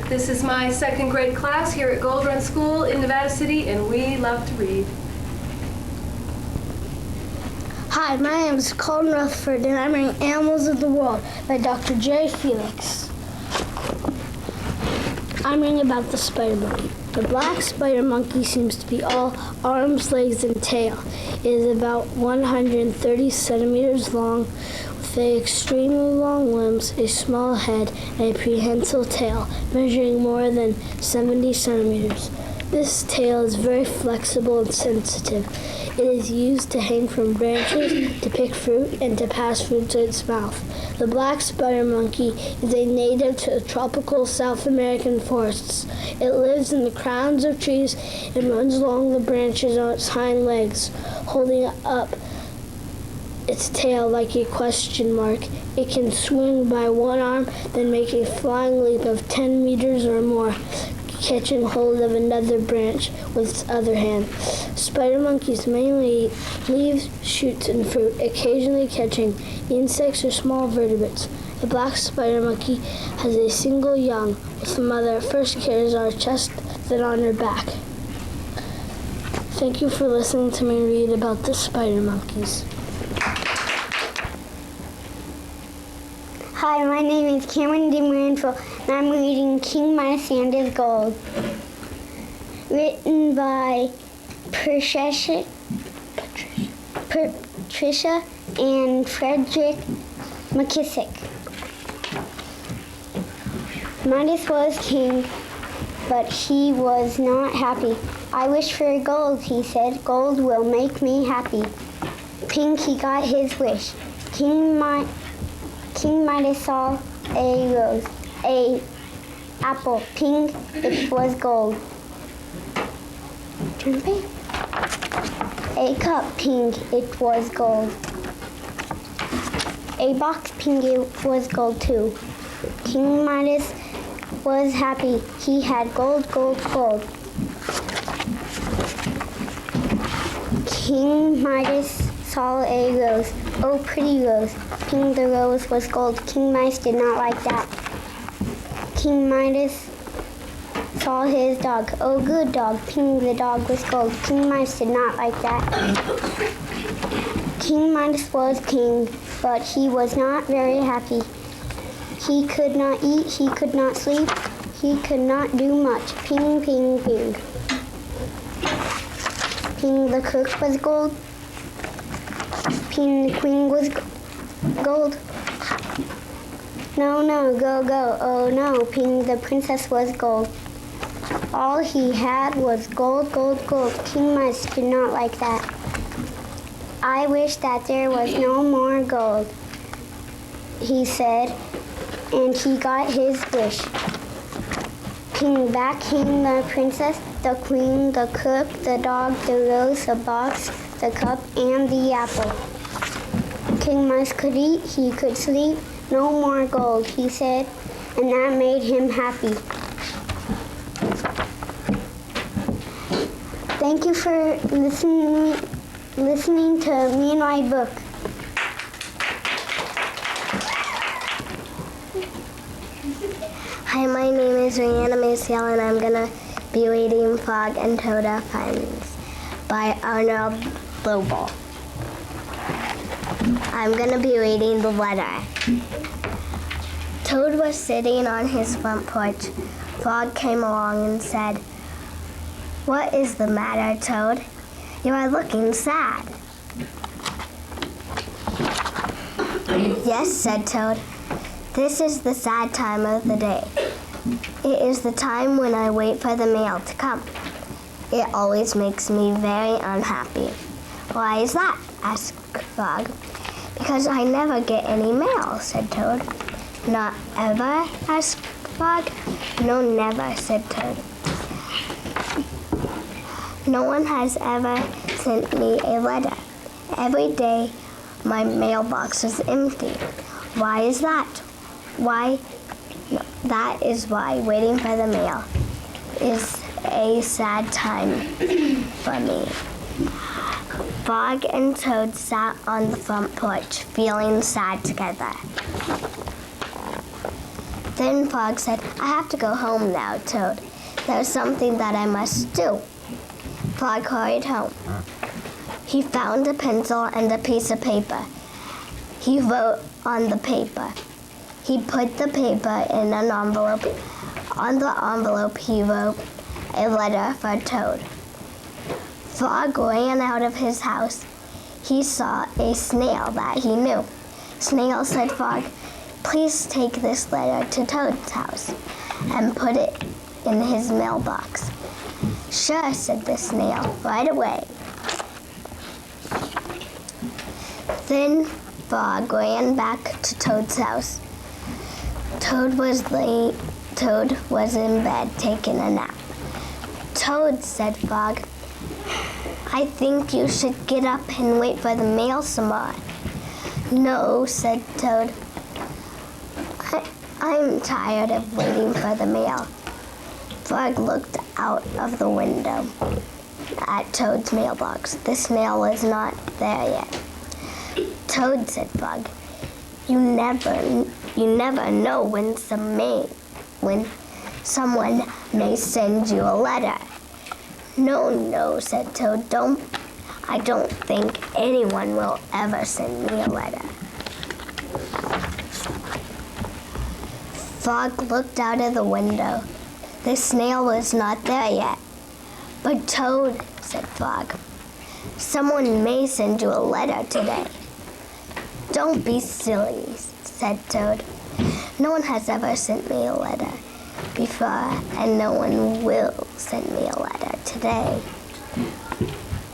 This is my second grade class here at Gold Run School in Nevada City, and we love to read. Hi, my name is Colton Rutherford, and I'm reading Animals of the World by Dr. Jerry Felix. I'm reading about the spider monkey. The black spider monkey seems to be all arms, legs, and tail. It is about 130 centimeters long, with extremely long limbs, a small head, and a prehensile tail, measuring more than 70 centimeters. This tail is very flexible and sensitive. It is used to hang from branches, to pick fruit, and to pass food to its mouth. The black spider monkey is a native to the tropical South American forests. It lives in the crowns of trees and runs along the branches on its hind legs, holding up its tail like a question mark. It can swing by one arm, then make a flying leap of 10 meters or more, catching hold of another branch with its other hand. Spider monkeys mainly eat leaves, shoots, and fruit, occasionally catching insects or small vertebrates. The black spider monkey has a single young, with the mother first carries on her chest, then on her back. Thank you for listening to me read about the spider monkeys. Hi, my name is Cameron DeMaranville, and I'm reading King Midas and His Gold, written by Patricia and Frederick McKissick. Midas was king, but he was not happy. I wish for gold, he said. Gold will make me happy. Ping, he got his wish. King Midas saw a rose, a apple. Ping, it was gold. A cup. Ping, it was gold. A box. Ping, it was gold too. King Midas was happy. He had gold, gold, gold. King Midas saw a rose. Oh, pretty rose. Ping, the rose was gold. King Midas did not like that. King Midas saw his dog. Oh, good dog. Ping, the dog was gold. King Midas did not like that. King Midas was king, but he was not very happy. He could not eat, he could not sleep, he could not do much. Ping, ping, ping. Ping, the cook was gold. Ping, the queen was gold. No, no, go, go. Oh no, Ping, the princess was gold. All he had was gold, gold, gold. King Midas did not like that. I wish that there was no more gold, he said, and he got his wish. King, back came the princess, the queen, the cook, the dog, the rose, the box, the cup, and the apple. King Midas could eat, he could sleep, no more gold, he said, and that made him happy. Thank you for listening to me and my book. Hi, my name is Rihanna Maciel, and I'm going to be reading Fog and Toad Are Friends by Arnold Lobel. I'm going to be reading the letter. Toad was sitting on his front porch. Frog came along and said, "What is the matter, Toad? You are looking sad." "Yes," said Toad. "This is the sad time of the day. It is the time when I wait for the mail to come. It always makes me very unhappy." "Why is that?" asked Frog. "Because I never get any mail," said Toad. "Not ever?" asked Frog. "No, never," said Toad. "No one has ever sent me a letter. Every day my mailbox is empty. Why is that?" That is why waiting for the mail is a sad time for me." Frog and Toad sat on the front porch, feeling sad together. Then Frog said, I have to go home now, Toad. There's something that I must do. Frog hurried home. He found a pencil and a piece of paper. He wrote on the paper. He put the paper in an envelope. On the envelope, he wrote a letter for Toad. Frog ran out of his house. He saw a snail that he knew. Snail said, Frog, please take this letter to Toad's house and put it in his mailbox. Sure, said the snail, right away. Then Frog ran back to Toad's house. Toad was in bed taking a nap. Toad, said Frog, I think you should get up and wait for the mail some more. No, said Toad. I'm tired of waiting for the mail. Frog looked out of the window at Toad's mailbox. The snail was not there yet. Toad, said Frog, you never know when someone may send you a letter. No, said Toad. I don't think anyone will ever send me a letter. Frog looked out of the window. The snail was not there yet. But Toad, said Frog, someone may send you a letter today. Don't be silly, said Toad. No one has ever sent me a letter before, and no one will send me a letter today.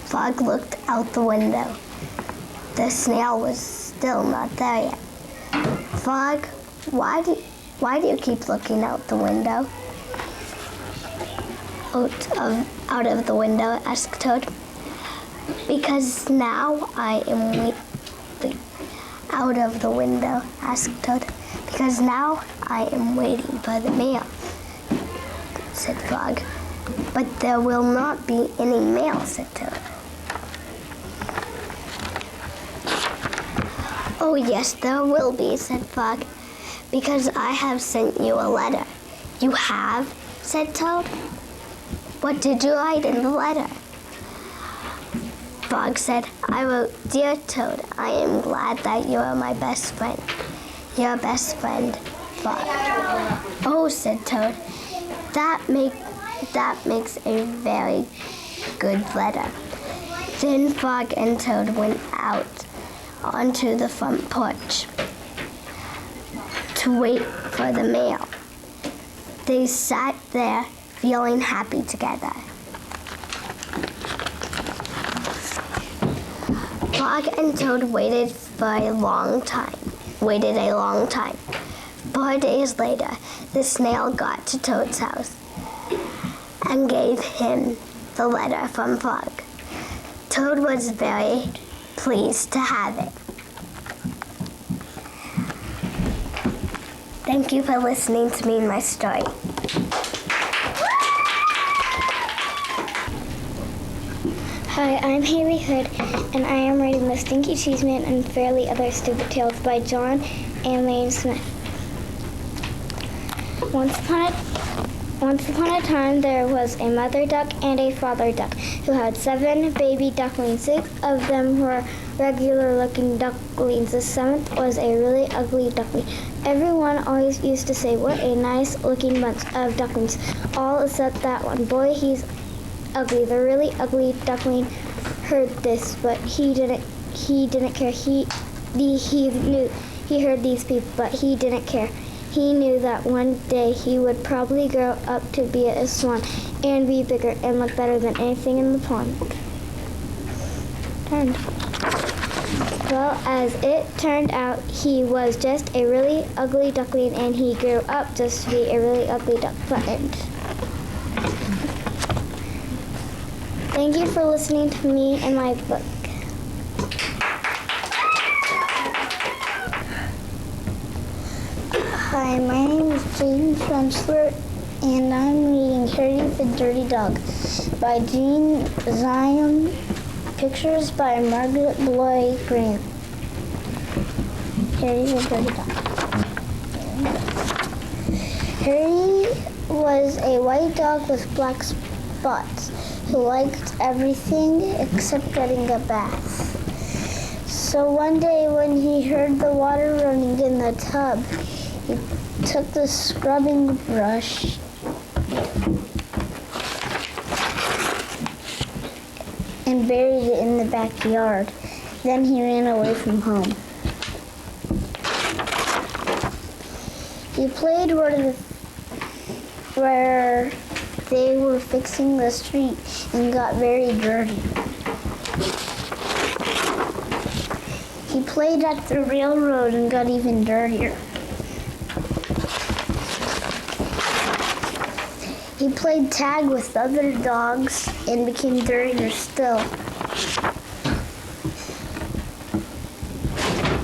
Frog looked out the window. The snail was still not there yet. Frog, why do you keep looking out the window? Out of the window, asked Toad. Because now I am waiting. Out of the window, asked Toad. Because now I am waiting for the mail, said Frog. But there will not be any mail, said Toad. Oh yes, there will be, said Frog, because I have sent you a letter. You have? Said Toad. What did you write in the letter? Frog said, I wrote, Dear Toad, I am glad that you are my best friend. Your best friend, Frog. Oh, said Toad, that makes a very good letter. Then Frog and Toad went out onto the front porch to wait for the mail. They sat there feeling happy together. Frog and Toad waited a long time. 4 days later, the snail got to Toad's house and gave him the letter from Frog. Toad was very pleased to have it. Thank you for listening to me and my story. Hi, I'm Haley Hood, and I am reading The Stinky Cheese Man and Fairly Other Stupid Tales by John and Lane Smith. Once upon a time, there was a mother duck and a father duck who had 7 baby ducklings. 6 of them were regular-looking ducklings. The 7th was a really ugly duckling. Everyone always used to say, what a nice-looking bunch of ducklings, all except that one. Boy, he's ugly. The really ugly duckling heard this, but he didn't care. He knew he heard these people, but he didn't care. He knew that one day he would probably grow up to be a swan and be bigger and look better than anything in the pond. Well, as it turned out, he was just a really ugly duckling, and he grew up just to be a really ugly duckling. Thank you for listening to me and my book. Hi, my name is Jaden Tremsler, and I'm reading Harry the Dirty Dog by Jean Zion. Pictures by Margaret Bloy Graham. Harry the Dirty Dog. Harry was a white dog with black spots who liked everything except getting a bath. So one day when he heard the water running in the tub, he took the scrubbing brush and buried it in the backyard. Then he ran away from home. He played where they were fixing the street and got very dirty. He played at the railroad and got even dirtier. He played tag with other dogs and became dirtier still.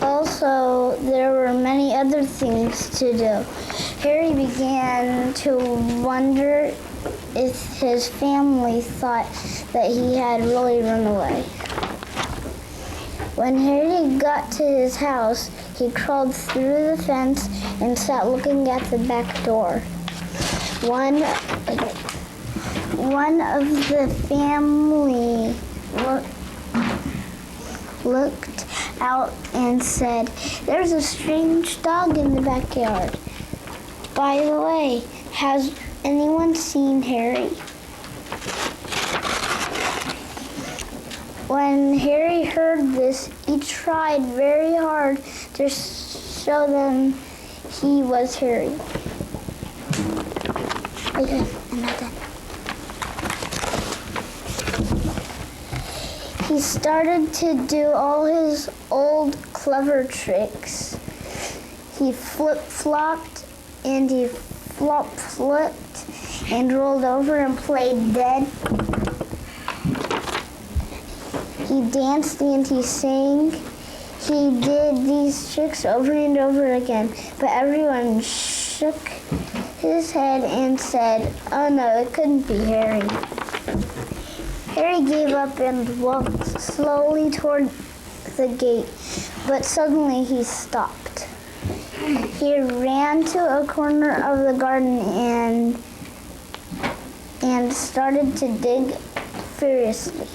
Also, there were many other things to do. Harry began to wonder if his family thought that he had really run away. When Harry got to his house, he crawled through the fence and sat looking at the back door. One of the family looked out and said, "There's a strange dog in the backyard. By the way, has anyone seen Harry?" When Harry heard this, he tried very hard to show them he was Harry. Okay, I'm not done. He started to do all his old clever tricks. He flip-flopped and he flop-flipped and rolled over and played dead. He danced and he sang. He did these tricks over and over again, but everyone shook his head and said, "Oh no, it couldn't be Harry." Harry gave up and walked slowly toward the gate, but suddenly he stopped. He ran to a corner of the garden and started to dig furiously.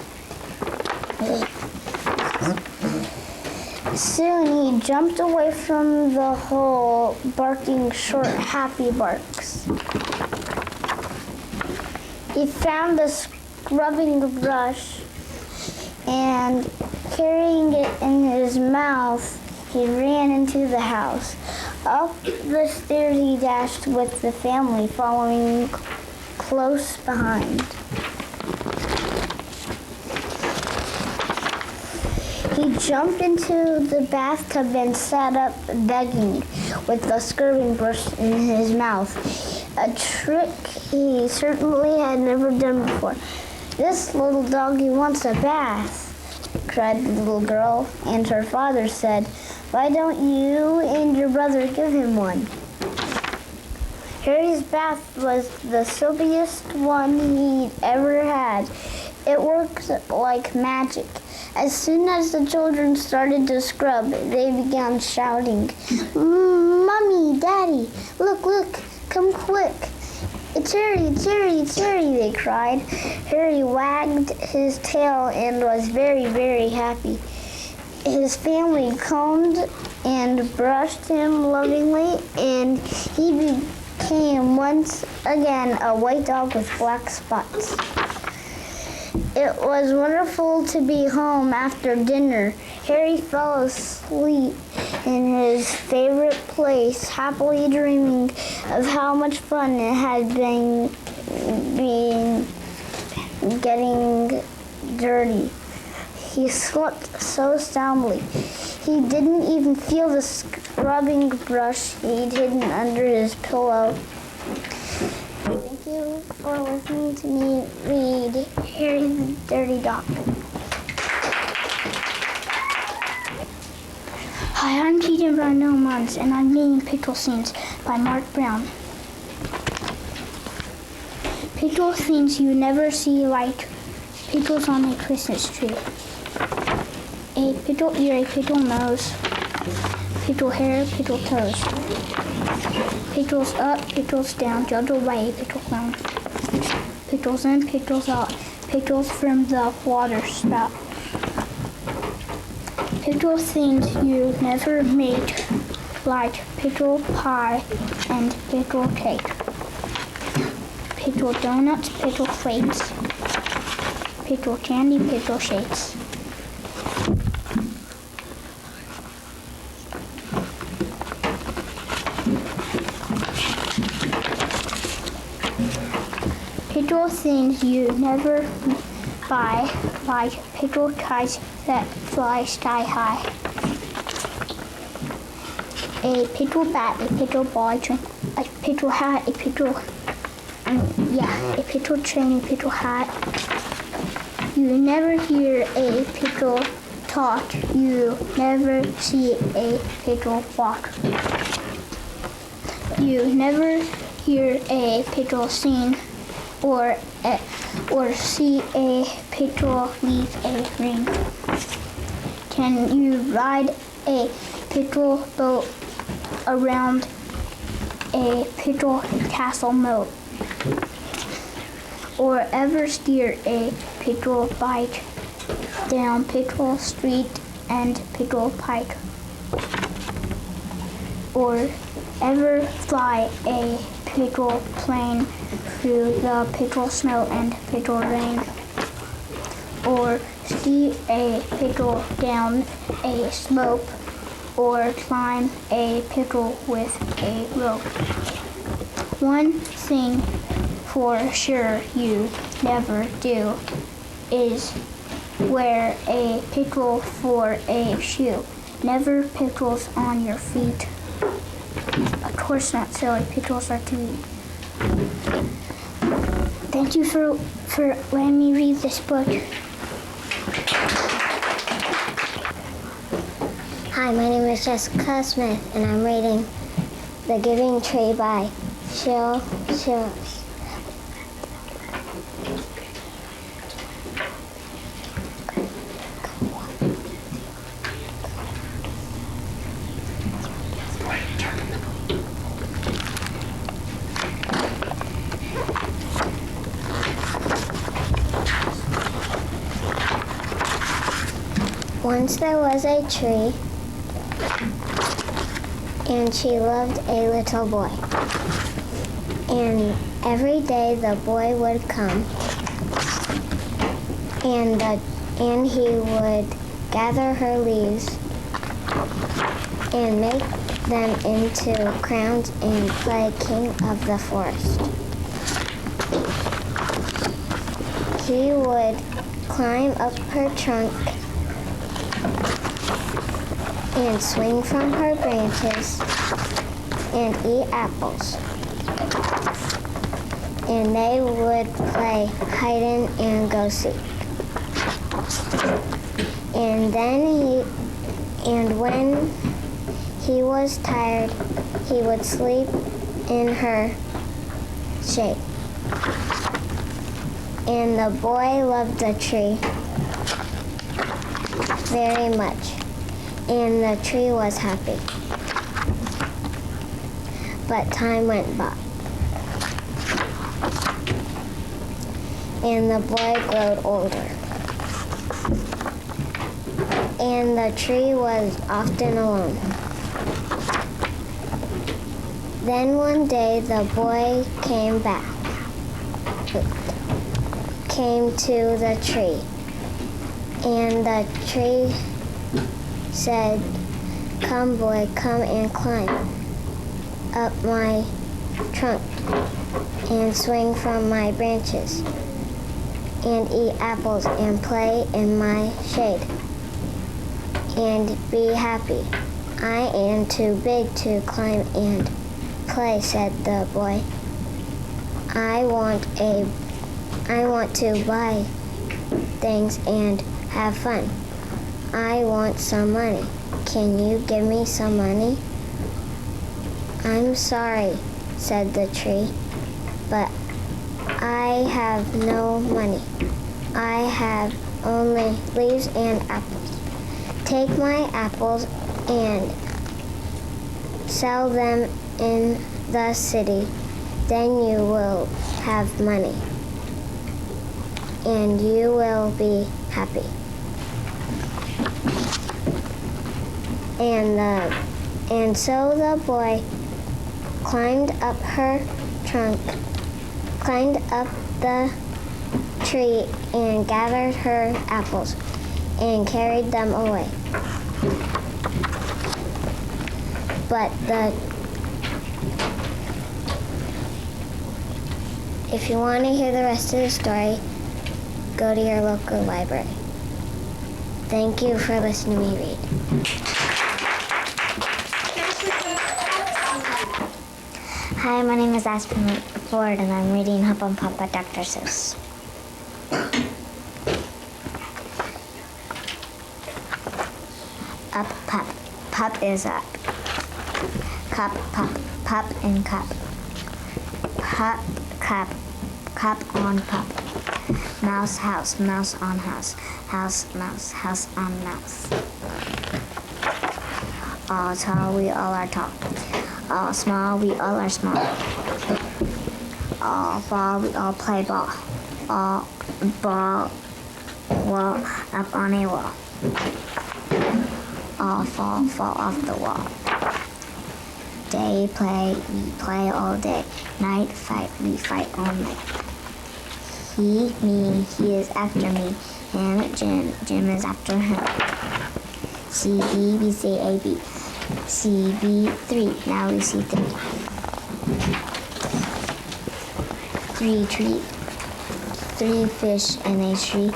Soon he jumped away from the hole, barking short, happy barks. He found the scrubbing brush and, carrying it in his mouth, he ran into the house. Up the stairs he dashed with the family following close behind. He jumped into the bathtub and sat up begging with the scrubbing brush in his mouth, a trick he certainly had never done before. "This little doggy wants a bath," cried the little girl, and her father said, "Why don't you and your brother give him one?" Harry's bath was the soapiest one he'd ever had. It worked like magic. As soon as the children started to scrub, they began shouting, "Mommy, Daddy, look, look, come quick. It's Harry, it's Harry, it's Harry," they cried. Harry wagged his tail and was very, very happy. His family combed and brushed him lovingly, and he became once again a white dog with black spots. It was wonderful to be home after dinner. Harry fell asleep in his favorite place, happily dreaming of how much fun it had been getting dirty. He slept so soundly. He didn't even feel the scrubbing brush he'd hidden under his pillow. Thank you for listening to me read Harry the Dirty Dog. Hi, I'm Keaton Brownell Mons, and I'm reading Pictorial Scenes by Mark Brown. Pictorial scenes you never see, like pictures on a Christmas tree. A pictorial ear, a pictorial nose, pictorial hair, pictorial toes. Petals up, petals down, juggled by a petal clown. Petals in, petals out, petals from the water spout. Petal things you never made, like petal pie and petal cake. Petal donuts, petal flakes, petal candy, petal shakes. Petal things you never buy, like petal kites that fly sky high. A petal bat, a petal ball, a petal hat, a petal train, a petal hat. You never hear a petal talk, you never see a petal walk. You never hear a petal sing, or see a petal leave a ring. Can you ride a petal boat around a petal castle moat? Or ever steer a petal bike down petal street and petal pike? Or ever fly a petal plane through the petal snow and petal rain? Or ski a petal down a slope? Or climb a petal with a rope? One thing for sure you never do is wear a petal for a shoe. Never petals on your feet. Of course not, silly. Petals are to eat. Thank you for letting me read this book. Hi, my name is Jessica Smith, and I'm reading The Giving Tree by Shil Shields. Once there was a tree, and she loved a little boy. And every day the boy would come, and he would gather her leaves and make them into crowns and play king of the forest. He would climb up her trunk and swing from her branches and eat apples. And they would play hide and go seek. And when he was tired, he would sleep in her shade. And the boy loved the tree very much. And the tree was happy. But time went by. And the boy grew older. And the tree was often alone. Then one day the boy came to the tree. And the tree said, "Come, boy, come and climb up my trunk and swing from my branches and eat apples and play in my shade and be happy. I am too big to climb and play," said the boy. I want to buy things and have fun. I want some money. Can you give me some money? I'm sorry, said the tree, but I have no money. I have only leaves and apples. Take my apples and sell them in the city, then you will have money and you will be happy. And so the boy climbed up her trunk, climbed up the tree and gathered her apples and carried them away. But if you want to hear the rest of the story, go to your local library. Thank you for listening to me read. Hi, my name is Aspen Ford, and I'm reading Hop on Pop by Dr. Seuss. Up, pup, pup is up. Cup, pup, pup in cup. Pup, cup, cup on pup. Mouse, house, mouse on house. House, mouse, house on mouse. All tall, we all are tall. All small, we all are small. All ball, we all play ball. All ball, wall up on a wall. All fall, fall off the wall. Day play, we play all day. Night fight, we fight all night. He, me, he is after me. Him, Jim, Jim is after him. C, B, we say A, B. C, B, 3, now we see 3. 3 tree, 3 fish in a tree.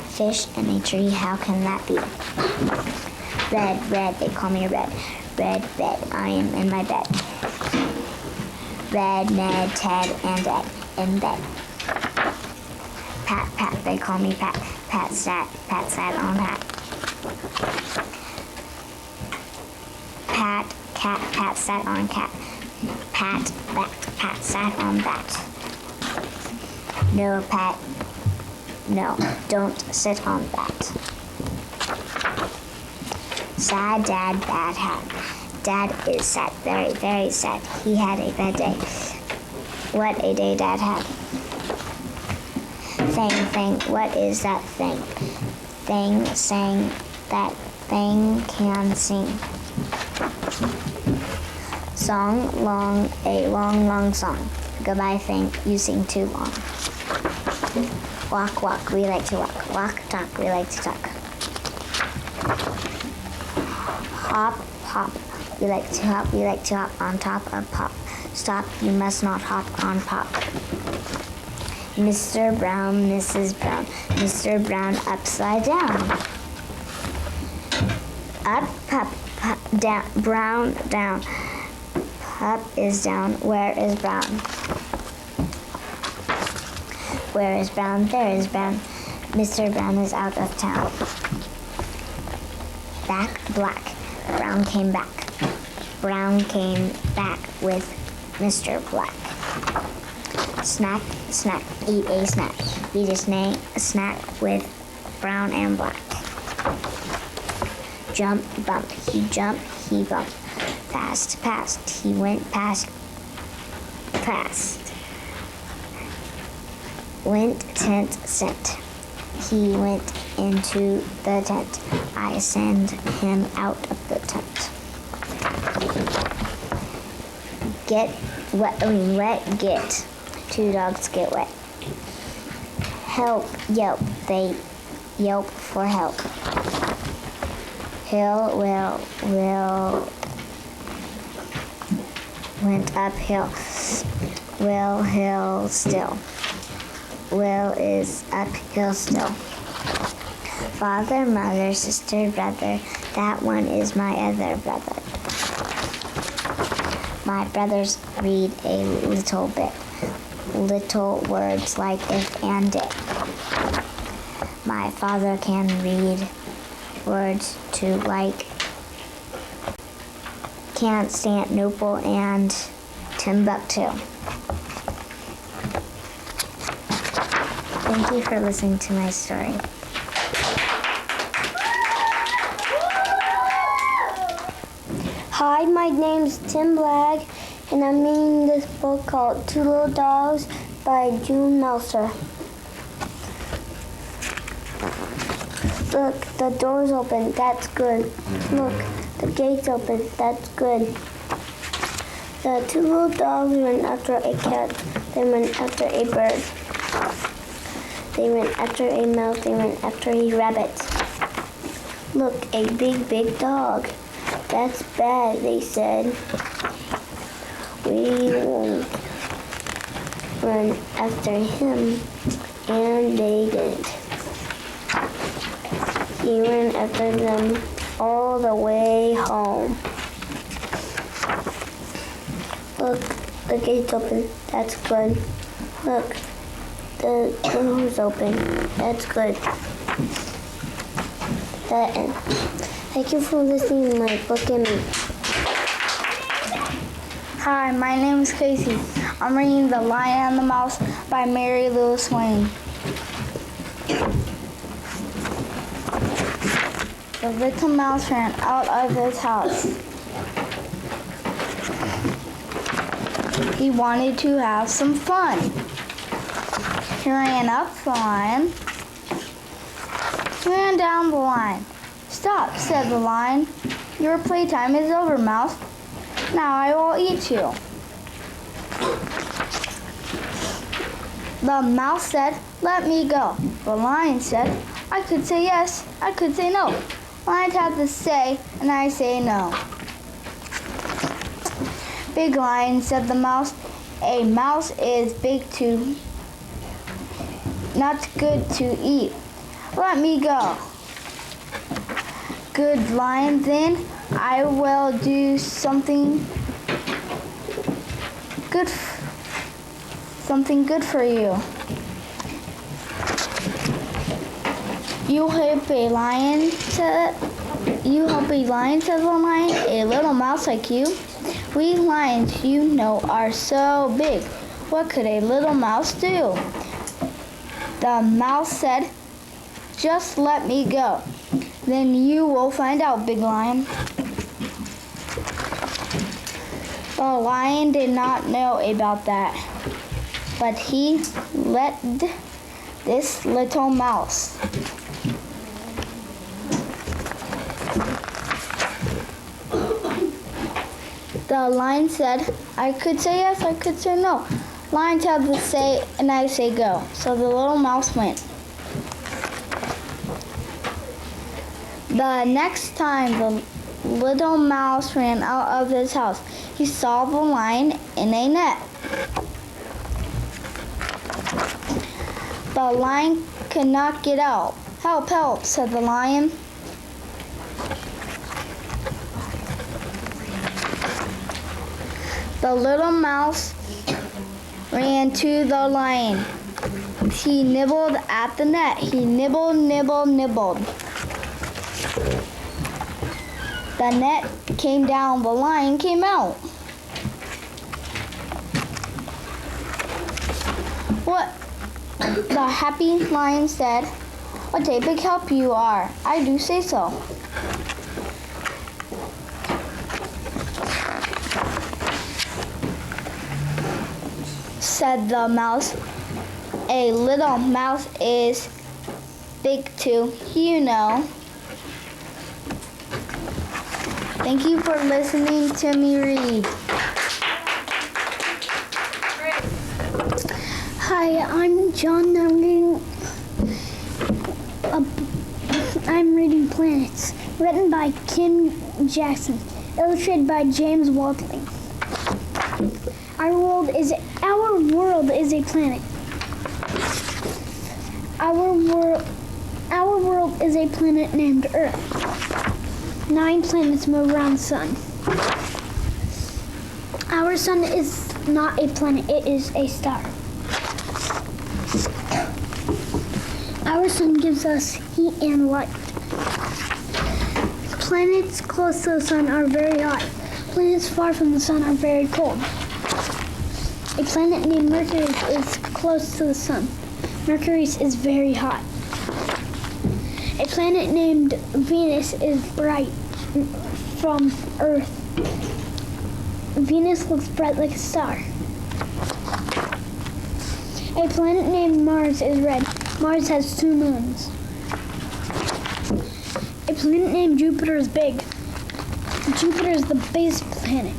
Fish in a tree, how can that be? Red, red, they call me red. Red, red, I am in my bed. Red, Ned, Ted, and Ed in bed. Pat, Pat, they call me Pat. Pat sat on hat. Pat, cat, Pat sat on cat. Pat, bat, Pat sat on bat. No, Pat, no, don't sit on that. Sad dad, bad hat. Dad is sad, very, very sad. He had a bad day. What a day Dad had. Thing, thing, what is that thing? Thing, sang, that thing can sing. Song, long, a long, long song. Goodbye, thing, you sing too long. Walk, walk, we like to walk. Walk, talk, we like to talk. Hop, hop, we like to hop on top of pop. Stop, you must not hop on pop. Mr. Brown, Mrs. Brown, Mr. Brown upside down. Up, pup, pup, down, brown, down. Pup is down, where is Brown? Where is Brown? There is Brown. Mr. Brown is out of town. Back, black. Brown came back. Brown came back with Mr. Black. Snack, snack, eat a snack. Eat a snack with Brown and Black. Jump, bump, he jumped, he bumped. Fast, past, he went past. Went, tent, sent. He went into the tent. I send him out of the tent. Get wet, wet, get. 2 dogs get wet. Help, yelp, they yelp for help. Hill, will, went uphill. Will, hill, still. Will is uphill still. Father, mother, sister, brother, that one is my other brother. My brothers read a little bit. Little words like if and it. My father can read words to like Constantinople and Timbuktu. Thank you for listening to my story. Hi, my name's Tim Blagg, and I'm reading this book called Two Little Dogs by June Melser. Look, the door's open. That's good. Look, the gate's open. That's good. The two little dogs went after a cat. They went after a bird. They went after a mouse. They went after a rabbit. Look, a big, big dog. That's bad, they said. We won't run after him. And they didn't. He ran after them all the way home. Look, the gate's open. That's good. Look, the door's open. That's good. That end. Thank you for listening to my book and me. Hi, my name is Casey. I'm reading The Lion and the Mouse by Mary Lewis Wayne. The little mouse ran out of his house. He wanted to have some fun. He ran up the line. He ran down the line. Stop, said the lion. Your playtime is over, mouse. Now I will eat you. The mouse said, let me go. The lion said, I could say yes, I could say no. Lions have to say, and I say no. Big lion, said the mouse. A mouse is big too, not good to eat. Let me go. Good lion, then I will do something good for you. You help a lion, said the lion, a little mouse like you. We lions, you know, are so big. What could a little mouse do? The mouse said, just let me go. Then you will find out, big lion. The lion did not know about that, but he let this little mouse. The lion said, I could say yes, I could say no. Lions have to say, and I say go. So the little mouse went. The next time the little mouse ran out of his house, he saw the lion in a net. The lion could not get out. Help, help, said the lion. The little mouse ran to the lion. He nibbled at the net. He nibbled, nibbled, nibbled. The net came down. The lion came out. What? The happy lion said, what a big help you are. I do say so. Said the mouse. A little mouse is big too, you know. Thank you for listening to me read. Hi, I'm John. I'm reading Planets, written by Kim Jackson, illustrated by James Waldling. Our world is a planet. Our world is a planet named Earth. 9 planets move around the sun. Our sun is not a planet, it is a star. Our sun gives us heat and light. Planets close to the sun are very hot. Planets far from the sun are very cold. A planet named Mercury is close to the sun. Mercury is very hot. A planet named Venus is bright from Earth. Venus looks bright like a star. A planet named Mars is red. Mars has 2 moons. A planet named Jupiter is big. Jupiter is the biggest planet.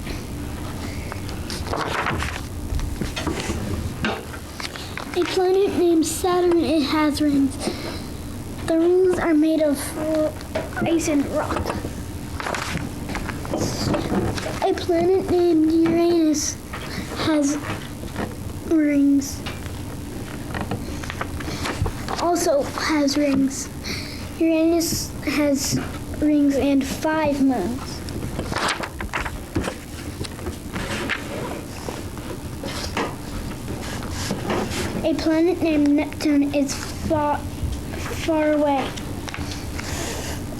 A planet named Saturn, it has rings. The rings are made of ice and rock. A planet named Uranus has rings. Also has rings. Uranus has rings and 5 moons. A planet named Neptune is far away.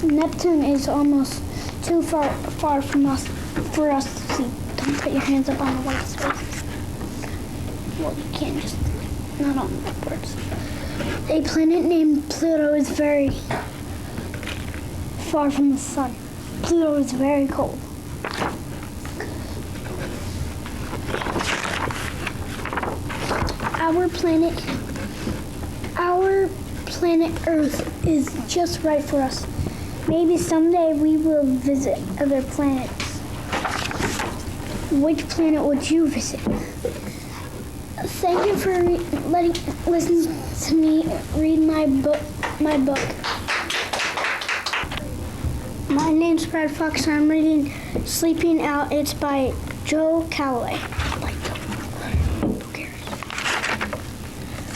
Neptune is almost too far from us for us to see. Don't put your hands up on the white space. Well, you can't just, not on the boards. A planet named Pluto is very far from the sun. Pluto is very cold. Our planet Earth is just right for us. Maybe someday we will visit other planets. Which planet would you visit? Thank you for listening to me read my book. My name's Brad Fox and I'm reading Sleeping Out. It's by Joe Calloway. Who cares?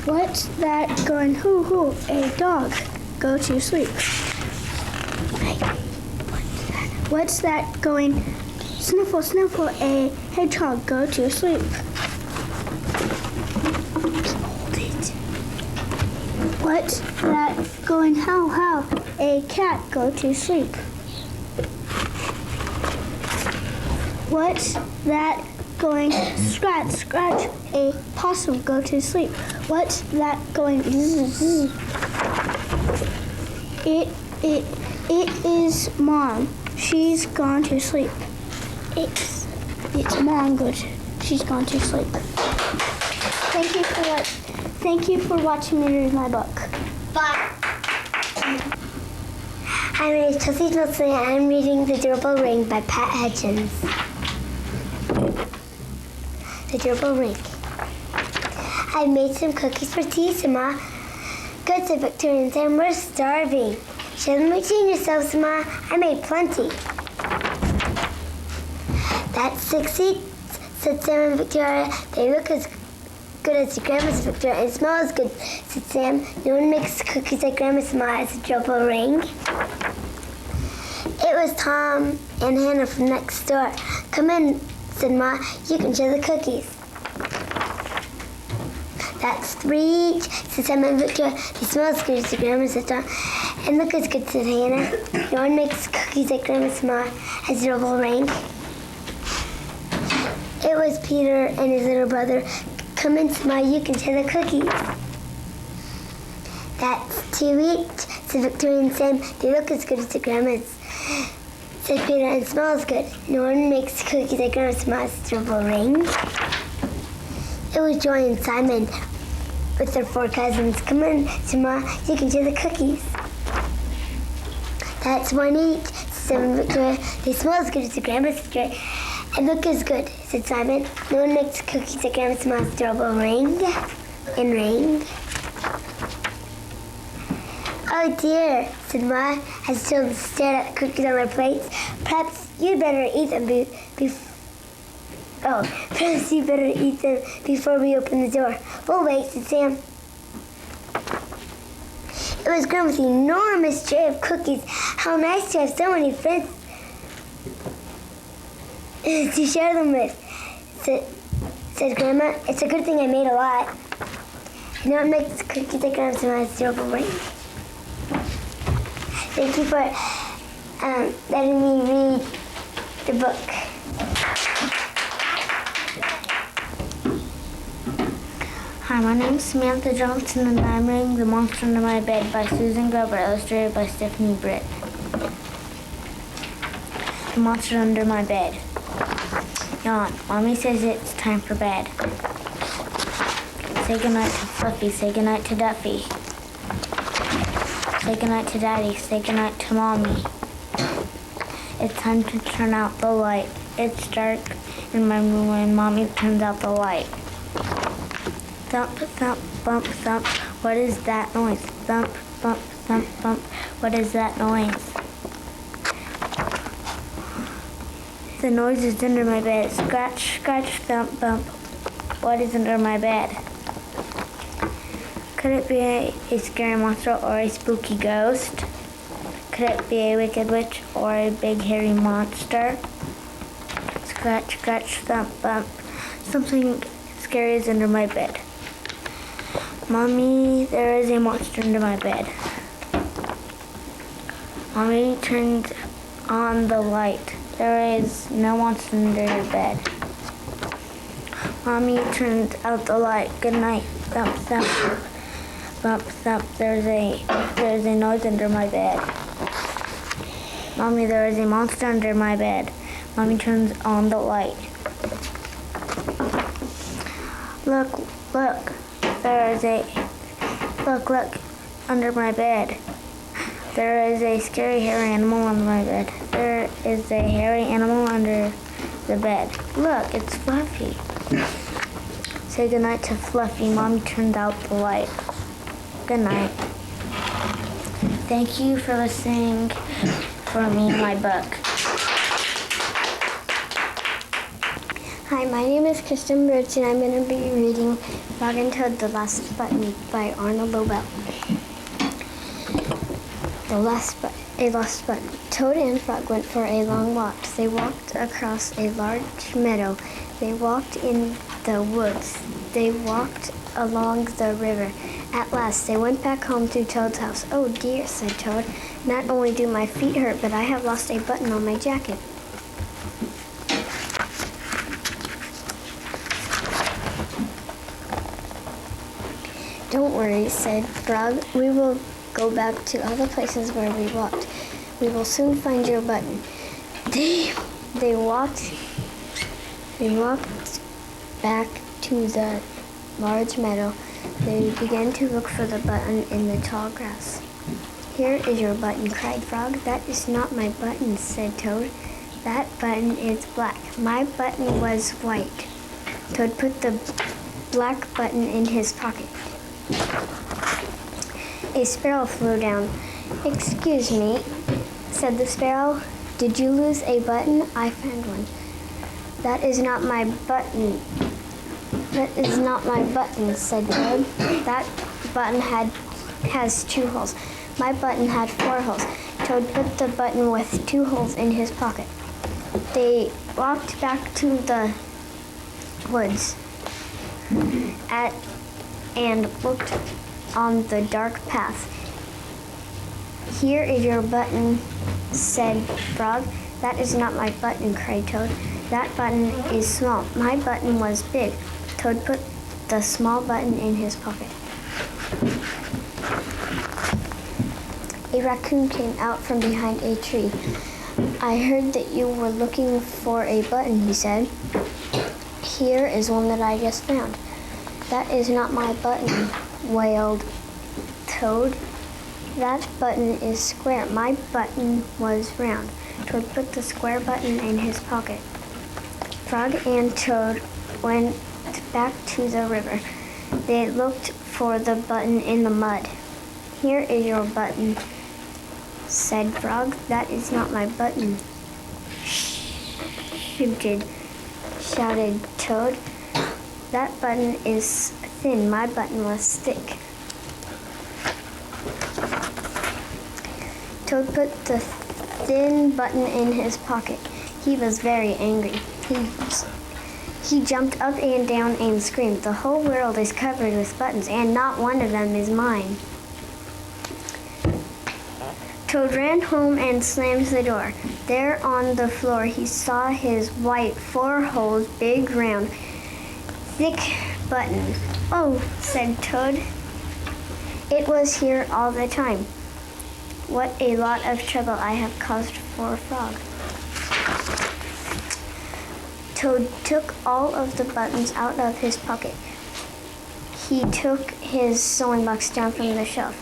What's that going hoo hoo? A dog. Go to sleep. What's that going sniffle sniffle? A hedgehog. Go to sleep. What's that going howl howl? A cat. Go to sleep. What's that going scratch scratch? A possum. Go to sleep. What's that going zzz, zzz? It is Mom. She's gone to sleep. It's Mom. She's gone to sleep. Thank you for watching me read my book. Bye. Hi, my name is Chelsea Wilson and I'm reading The Durable Ring by Pat Hutchins. The Durable Ring. I made some cookies for tea, Ma. Good, said Victoria and Sam. We're starving. Shouldn't we change yourselves, Ma? I made plenty. That's 6 each, said Sam and Victoria. They look as good as your grandma's, Victoria, and smell as good, said Sam. No one makes cookies like Grandma's, Ma. It's a Durable Ring. It was Tom and Hannah from next door. Come in, said Ma. You can share the cookies. That's 3 each, said Sam and Victoria. They smell as good as your grandma's, said Tom. And look as good, said Hannah. No one makes cookies like Grandma's, Ma. Has a Durable Ring. It was Peter and his little brother. Come in, Ma. You can share the cookies. That's 2 each, said Victoria and Sam. They look as good as your grandma's, said Peter, and smells good. No one makes cookies like Grandma's, Ma. Has a Durable Ring. It was Joy and Simon with their 4 cousins. Come in, said Ma. You can share the cookies. That's 1 each, said Victoria. They smell as good as your grandma's, said Joy. And look as good, said Simon. No one makes cookies like Grandma's, Ma. Has a Durable Ring. And ring. Oh dear, said Ma, as the children stared at the cookies on their plates. Perhaps you'd better eat them perhaps you better eat them before we open the door. We'll wait, said Sam. It was Grandma's enormous tray of cookies. How nice to have so many friends to share them with, said Grandma. It's a good thing I made a lot. No one makes cookies like Grandma's, Ma. Has a Durable Ring. Thank you for letting me read the book. Hi, my name is Samantha Johnson and I'm reading The Monster Under My Bed by Susan Gruber, illustrated by Stephanie Britt. The Monster Under My Bed. Yawn. Mommy says it's time for bed. Say goodnight to Fluffy. Say goodnight to Duffy. Say goodnight to Daddy. Say goodnight to Mommy. It's time to turn out the light. It's dark in my room when Mommy turns out the light. Thump, thump, bump, thump. What is that noise? Thump, bump, thump, bump. What is that noise? The noise is under my bed. Scratch, scratch, thump, bump. What is under my bed? Could it be a scary monster or a spooky ghost? Could it be a wicked witch or a big hairy monster? Scratch, scratch, thump, bump. Something scary is under my bed. Mommy, there is a monster under my bed. Mommy turned on the light. There is no monster under your bed. Mommy turned out the light. Good night. Thump, thump. Bump, thump. There's a noise under my bed. Mommy, there is a monster under my bed. Mommy turns on the light. Look, look. Look, under my bed. There is a scary hairy animal under my bed. There is a hairy animal under the bed. Look, it's Fluffy. Say goodnight to Fluffy. Mommy turned out the light. Good night. Thank you for listening for me and my book. Hi, my name is Kristen Birch, and I'm going to be reading Frog and Toad, The Last Button by Arnold Lobel. A lost button. Toad and Frog went for a long walk. They walked across a large meadow. They walked in the woods. They walked along the river. At last, they went back home to Toad's house. Oh dear, said Toad. Not only do my feet hurt, but I have lost a button on my jacket. Don't worry, said Frog. We will go back to all the places where we walked. We will soon find your button. They walked back to the large meadow. They began to look for the button in the tall grass. Here is your button, cried Frog. That is not my button, said Toad. That button is black. My button was white. Toad put the black button in his pocket. A sparrow flew down. Excuse me, said the sparrow. Did you lose a button? I found one. That is not my button. That is not my button, said Toad. That button has 2 holes. My button had 4 holes. Toad put the button with 2 holes in his pocket. They walked back to the woods and looked on the dark path. Here is your button, said Frog. That is not my button, cried Toad. That button is small. My button was big. Toad put the small button in his pocket. A raccoon came out from behind a tree. I heard that you were looking for a button, he said. Here is one that I just found. That is not my button, wailed Toad. That button is square. My button was round. Toad put the square button in his pocket. Frog and Toad went back to the river. They looked for the button in the mud. Here is your button, said Frog. That is not my button, shouted Toad. That button is thin. My button was thick. Toad put the thin button in his pocket. He was very angry. He jumped up and down and screamed, the whole world is covered with buttons, and not one of them is mine. Toad ran home and slammed the door. There on the floor he saw his white 4-holed, big, round, thick button. Oh, said Toad. It was here all the time. What a lot of trouble I have caused for Frog. Toad took all of the buttons out of his pocket. He took his sewing box down from the shelf.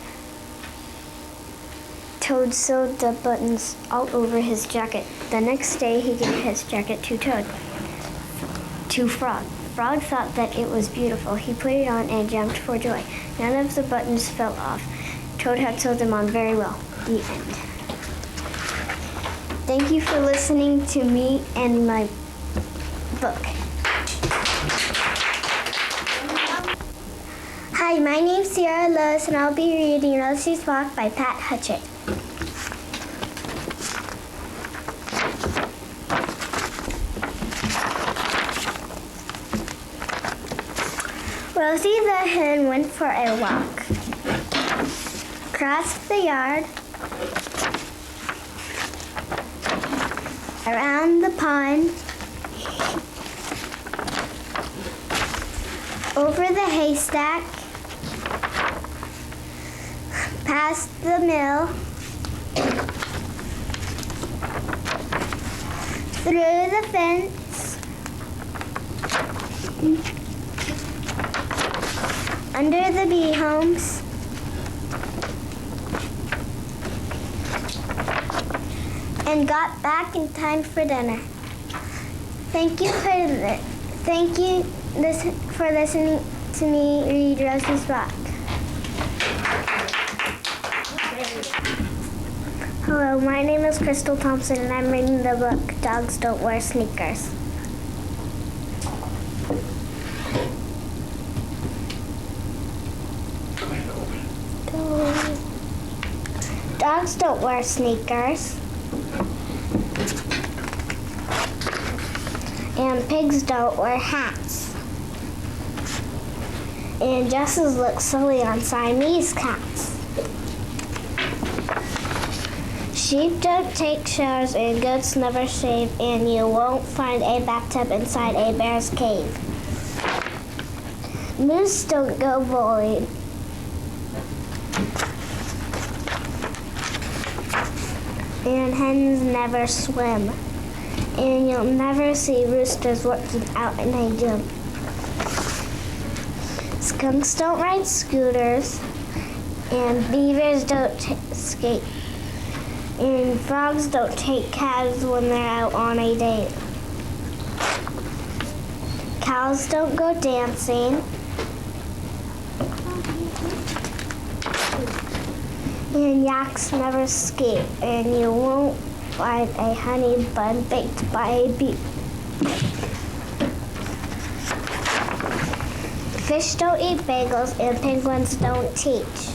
Toad sewed the buttons all over his jacket. The next day, he gave his jacket to Frog. Frog thought that it was beautiful. He put it on and jumped for joy. None of the buttons fell off. Toad had sewed them on very well. The end. Thank you for listening to me and my book. Hi, my name's Sierra Lewis, and I'll be reading Rosie's Walk by Pat Hutchett. Rosie the hen went for a walk. Crossed the yard, around the pond, over the haystack, past the mill, through the fence, under the bee homes, and got back in time for dinner. Thank you for listening to me read Rosie's Walk. Hello, my name is Crystal Thompson, and I'm reading the book Dogs Don't Wear Sneakers. Dogs don't wear sneakers. And pigs don't wear hats. And dresses look silly on Siamese cats. Sheep don't take showers and goats never shave, and you won't find a bathtub inside a bear's cave. Moose don't go bowling. And hens never swim. And you'll never see roosters working out in a gym. Skunks don't ride scooters, and beavers don't skate, and frogs don't take cabs when they're out on a date. Cows don't go dancing, and yaks never skate, and you won't find a honey bun baked by a bee. Fish don't eat bagels, and penguins don't teach.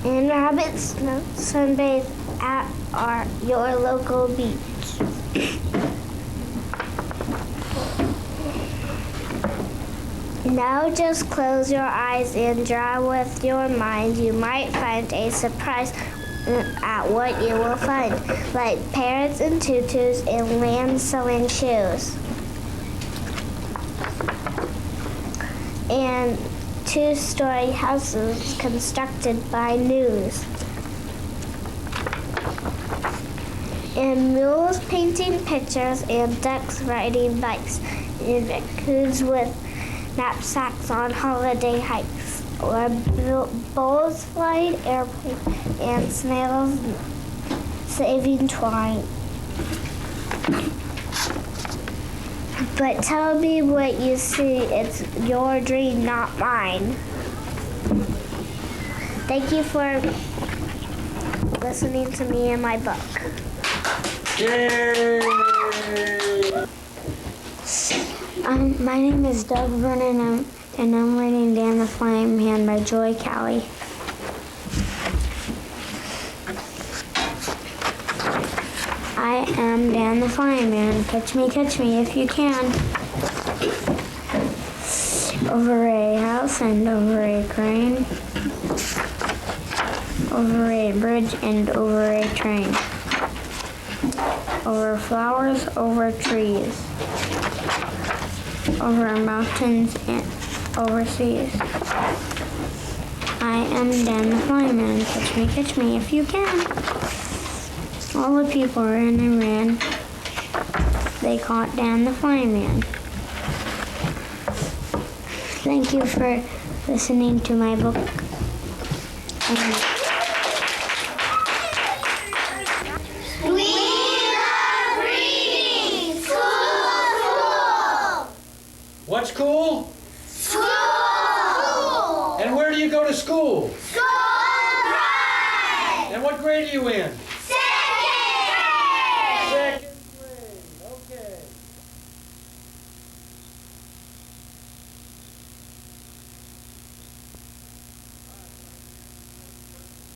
And rabbits don't sunbathe at your local beach. Now just close your eyes and draw with your mind. You might find a surprise at what you will find, like parrots and tutus and lambs sewing shoes. And two-story houses constructed by news. And mules painting pictures, and ducks riding bikes, and raccoons with knapsacks on holiday hikes, or bulls flying airplanes, and snails saving twine. But tell me what you see. It's your dream, not mine. Thank you for listening to me and my book. Yay! My name is Doug Vernon, and I'm reading Dan the Flying Man by Joy Callie. I am Dan the Flying Man. Catch me if you can. Over a house and over a crane. Over a bridge and over a train. Over flowers, over trees. Over mountains and over seas. I am Dan the Flying Man. Catch me if you can. All the people ran and ran. They caught down the flying man. Thank you for listening to my book. What school? School! And where do you go to school? School Pride! And what grade are you in?